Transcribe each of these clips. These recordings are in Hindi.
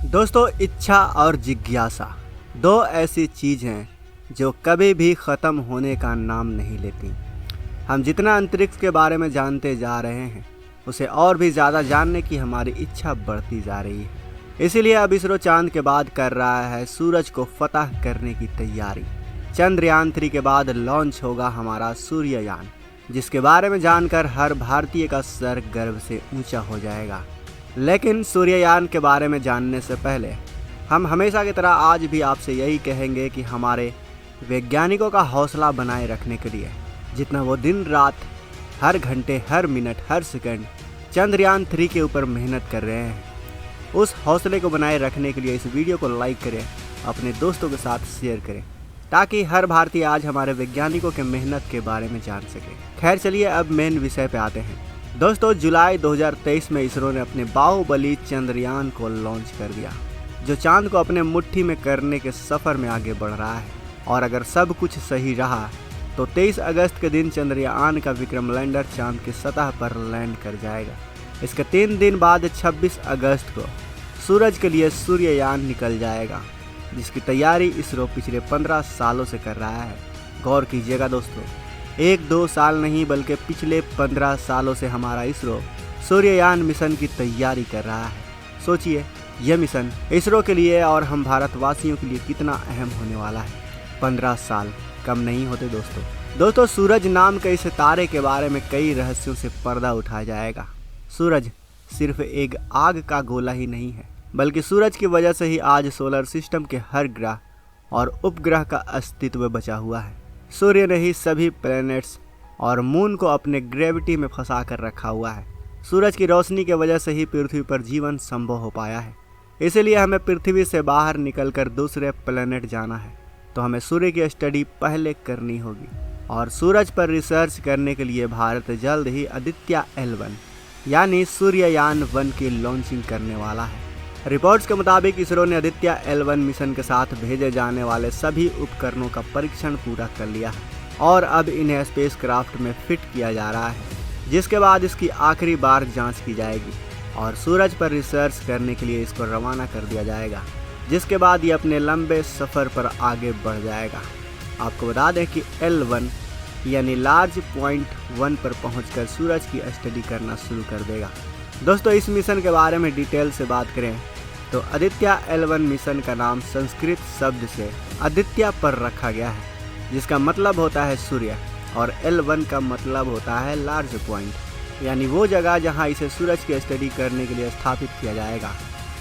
दोस्तों, इच्छा और जिज्ञासा दो ऐसी चीज़ हैं जो कभी भी ख़त्म होने का नाम नहीं लेती। हम जितना अंतरिक्ष के बारे में जानते जा रहे हैं, उसे और भी ज़्यादा जानने की हमारी इच्छा बढ़ती जा रही है। इसीलिए अब इसरो चांद के बाद कर रहा है सूरज को फतह करने की तैयारी। चंद्रयान 3 के बाद लॉन्च होगा हमारा सूर्ययान, जिसके बारे में जानकर हर भारतीय का सर गर्व से ऊंचा हो जाएगा। लेकिन सूर्ययान के बारे में जानने से पहले हम हमेशा की तरह आज भी आपसे यही कहेंगे कि हमारे वैज्ञानिकों का हौसला बनाए रखने के लिए जितना वो दिन रात, हर घंटे, हर मिनट, हर सेकंड चंद्रयान 3 के ऊपर मेहनत कर रहे हैं, उस हौसले को बनाए रखने के लिए इस वीडियो को लाइक करें, अपने दोस्तों के साथ शेयर करें, ताकि हर भारतीय आज हमारे वैज्ञानिकों के मेहनत के बारे में जान सके। खैर चलिए अब मेन विषय पे आते हैं। दोस्तों, जुलाई 2023 में इसरो ने अपने बाहुबली चंद्रयान को लॉन्च कर दिया, जो चांद को अपने मुट्ठी में करने के सफ़र में आगे बढ़ रहा है। और अगर सब कुछ सही रहा तो 23 अगस्त के दिन चंद्रयान का विक्रम लैंडर चांद की सतह पर लैंड कर जाएगा। इसके 3 दिन बाद 26 अगस्त को सूरज के लिए सूर्ययान निकल जाएगा, जिसकी तैयारी इसरो पिछले 15 सालों से कर रहा है। गौर कीजिएगा दोस्तों, 1-2 साल नहीं बल्कि पिछले 15 सालों से हमारा इसरो सूर्ययान मिशन की तैयारी कर रहा है। सोचिए, यह मिशन इसरो के लिए और हम भारतवासियों के लिए कितना अहम होने वाला है। 15 साल कम नहीं होते दोस्तों। सूरज नाम के इस तारे के बारे में कई रहस्यों से पर्दा उठाया जाएगा। सूरज सिर्फ एक आग का गोला ही नहीं है, बल्कि सूरज की वजह से ही आज सोलर सिस्टम के हर ग्रह और उपग्रह का अस्तित्व बचा हुआ है। सूर्य ने ही सभी प्लैनेट्स और मून को अपने ग्रेविटी में फंसा कर रखा हुआ है। सूरज की रोशनी की वजह से ही पृथ्वी पर जीवन संभव हो पाया है। इसीलिए हमें पृथ्वी से बाहर निकलकर दूसरे प्लैनेट जाना है तो हमें सूर्य की स्टडी पहले करनी होगी। और सूरज पर रिसर्च करने के लिए भारत जल्द ही आदित्य L1 यानी सूर्ययान 1 की लॉन्चिंग करने वाला है। रिपोर्ट्स के मुताबिक इसरो ने आदित्य L1 मिशन के साथ भेजे जाने वाले सभी उपकरणों का परीक्षण पूरा कर लिया है और अब इन्हें स्पेसक्राफ्ट में फिट किया जा रहा है, जिसके बाद इसकी आखिरी बार जांच की जाएगी और सूरज पर रिसर्च करने के लिए इसको रवाना कर दिया जाएगा, जिसके बाद ये अपने लंबे सफ़र पर आगे बढ़ जाएगा। आपको बता दें कि L1 यानी लार्ज पॉइंट 1 पर पहुंचकर सूरज की स्टडी करना शुरू कर देगा। दोस्तों, इस मिशन के बारे में डिटेल से बात करें तो आदित्य L1 मिशन का नाम संस्कृत शब्द से आदित्य पर रखा गया है, जिसका मतलब होता है सूर्य, और L1 का मतलब होता है लार्ज पॉइंट यानी वो जगह जहां इसे सूरज की स्टडी करने के लिए स्थापित किया जाएगा।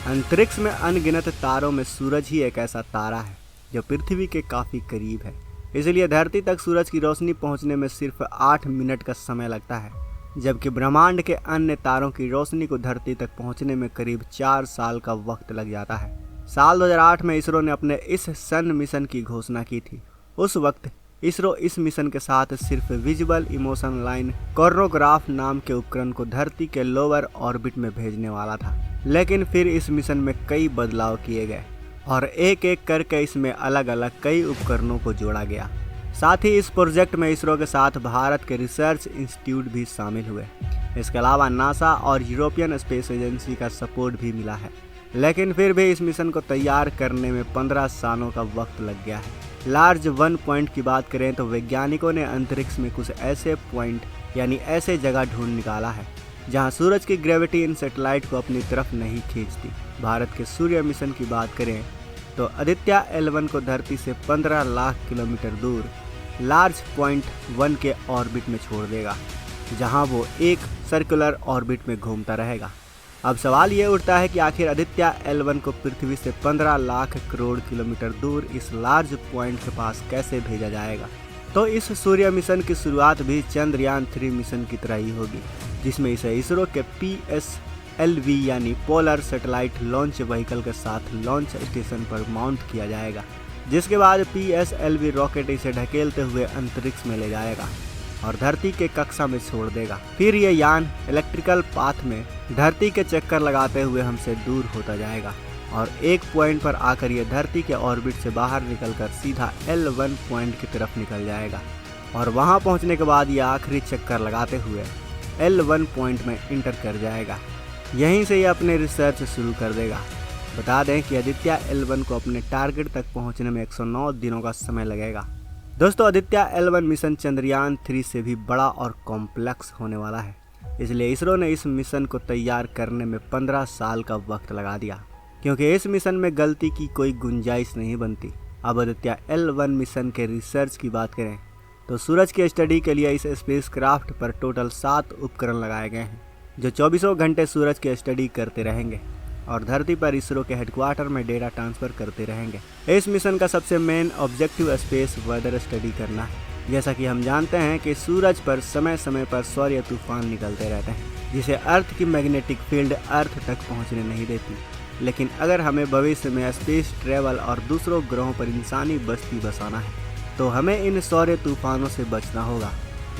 अंतरिक्ष में अनगिनत तारों में सूरज ही एक ऐसा तारा है जो पृथ्वी के काफ़ी करीब है। इसलिए धरती तक सूरज की रोशनी पहुंचने में सिर्फ 8 मिनट का समय लगता है, जबकि ब्रह्मांड के अन्य तारों की रोशनी को धरती तक पहुंचने में करीब 4 साल का वक्त लग जाता है। साल 2008 में इसरो ने अपने इस सन मिशन की घोषणा की थी। उस वक्त इसरो इस मिशन के साथ सिर्फ विजुअल इमोशन लाइन कोरोग्राफ नाम के उपकरण को धरती के लोअर ऑर्बिट में भेजने वाला था, लेकिन फिर इस मिशन में कई बदलाव किए गए और एक एक करके इसमें अलग अलग कई उपकरणों को जोड़ा गया। साथ ही इस प्रोजेक्ट में इसरो के साथ भारत के रिसर्च इंस्टीट्यूट भी शामिल हुए। इसके अलावा नासा और यूरोपियन स्पेस एजेंसी का सपोर्ट भी मिला है, लेकिन फिर भी इस मिशन को तैयार करने में 15 सालों का वक्त लग गया है। लार्ज 1 पॉइंट की बात करें तो वैज्ञानिकों ने अंतरिक्ष में कुछ ऐसे पॉइंट यानी ऐसे जगह ढूंढ निकाला है जहां सूरज की ग्रेविटी इन सैटेलाइट को अपनी तरफ नहीं खींचती। भारत के सूर्य मिशन की बात करें तो आदित्य L1 को धरती से 15 लाख किलोमीटर दूर लार्ज पॉइंट 1 के ऑर्बिट में छोड़ देगा, जहां वो एक सर्कुलर ऑर्बिट में घूमता रहेगा। अब सवाल ये उठता है कि आखिर आदित्य L1 को पृथ्वी से 15 लाख करोड़ किलोमीटर दूर इस लार्ज पॉइंट के पास कैसे भेजा जाएगा। तो इस सूर्य मिशन की शुरुआत भी चंद्रयान 3 मिशन की तरह ही होगी, जिसमें इसे इसरो के PSLV यानी पोलर सैटेलाइट लॉन्च व्हीकल के साथ लॉन्च स्टेशन पर माउंट किया जाएगा, जिसके बाद PSLV रॉकेट इसे ढकेलते हुए अंतरिक्ष में ले जाएगा और धरती के कक्षा में छोड़ देगा। फिर ये यान इलेक्ट्रिकल पाथ में धरती के चक्कर लगाते हुए हमसे दूर होता जाएगा और एक पॉइंट पर आकर ये धरती के ऑर्बिट से बाहर निकलकर सीधा L1 पॉइंट की तरफ निकल जाएगा और वहां पहुंचने के बाद ये आखिरी चक्कर लगाते हुए L1 पॉइंट में इंटर कर जाएगा। यहीं से ये अपने रिसर्च शुरू कर देगा। बता दें कि आदित्य L1 को अपने टारगेट तक पहुंचने में 109 दिनों का समय लगेगा। दोस्तों, आदित्य L1 मिशन चंद्रयान 3 से भी बड़ा और कॉम्प्लेक्स होने वाला है, इसलिए इसरो ने इस मिशन को तैयार करने में 15 साल का वक्त लगा दिया, क्योंकि इस मिशन में गलती की कोई गुंजाइश नहीं बनती। अब आदित्य L1 मिशन के रिसर्च की बात करें तो सूरज की स्टडी के लिए इस स्पेसक्राफ्ट पर टोटल 7 उपकरण लगाए गए हैं, जो 24 घंटे सूरज की स्टडी करते रहेंगे और धरती पर इसरो के हेडक्वार्टर में डेटा ट्रांसफर करते रहेंगे। इस मिशन का सबसे main objective space weather study करना है। जैसा कि हम जानते हैं कि सूरज पर समय समय पर सौर्य तूफान निकलते रहते हैं, जिसे अर्थ की मैग्नेटिक फील्ड अर्थ तक पहुंचने नहीं देती। लेकिन अगर हमें भविष्य में स्पेस ट्रेवल और दूसरों ग्रहों पर इंसानी बस्ती बसाना है तो हमें इन सौर्य तूफानों से बचना होगा,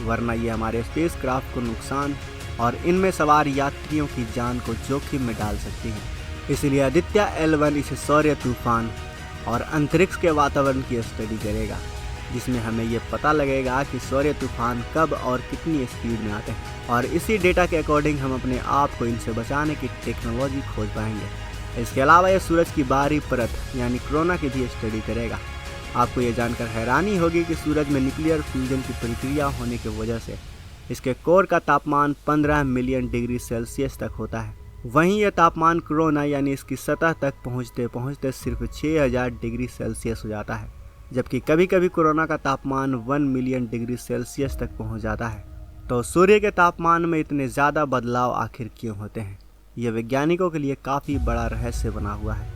वरना ये हमारे स्पेसक्राफ्ट को नुकसान और इनमें सवार यात्रियों की जान को जोखिम में डाल सकती है। इसलिए आदित्य L1 इस सौर्य तूफान और अंतरिक्ष के वातावरण की स्टडी करेगा, जिसमें हमें ये पता लगेगा कि सौर्य तूफान कब और कितनी स्पीड में आते हैं, और इसी डेटा के अकॉर्डिंग हम अपने आप को इनसे बचाने की टेक्नोलॉजी खोज पाएंगे। इसके अलावा यह सूरज की बाहरी परत यानी कोरोना की भी स्टडी करेगा। आपको ये जानकर हैरानी होगी कि सूरज में न्यूक्लियर फ्यूजन की प्रक्रिया होने की वजह से इसके कोर का तापमान 15 मिलियन डिग्री सेल्सियस तक होता है। वहीं यह तापमान कोरोना यानी इसकी सतह तक पहुंचते पहुंचते सिर्फ 6000 डिग्री सेल्सियस हो जाता है, जबकि कभी कभी कोरोना का तापमान 1 मिलियन डिग्री सेल्सियस तक पहुंच जाता है। तो सूर्य के तापमान में इतने ज़्यादा बदलाव आखिर क्यों होते हैं, यह वैज्ञानिकों के लिए काफ़ी बड़ा रहस्य बना हुआ है,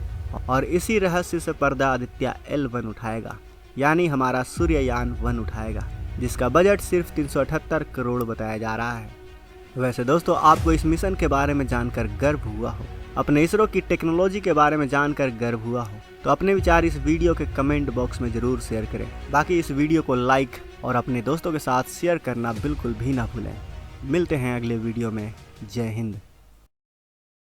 और इसी रहस्य से पर्दा आदित्य L1 उठाएगा, यानी हमारा सूर्ययान 1 उठाएगा, जिसका बजट सिर्फ 378 करोड़ बताया जा रहा है। वैसे दोस्तों, आपको इस मिशन के बारे में जानकर गर्व हुआ हो, अपने इसरो की टेक्नोलॉजी के बारे में जानकर गर्व हुआ हो, तो अपने विचार इस वीडियो के कमेंट बॉक्स में ज़रूर शेयर करें। बाकी इस वीडियो को लाइक और अपने दोस्तों के साथ शेयर करना बिल्कुल भी ना भूलें। मिलते हैं अगले वीडियो में। जय हिंद।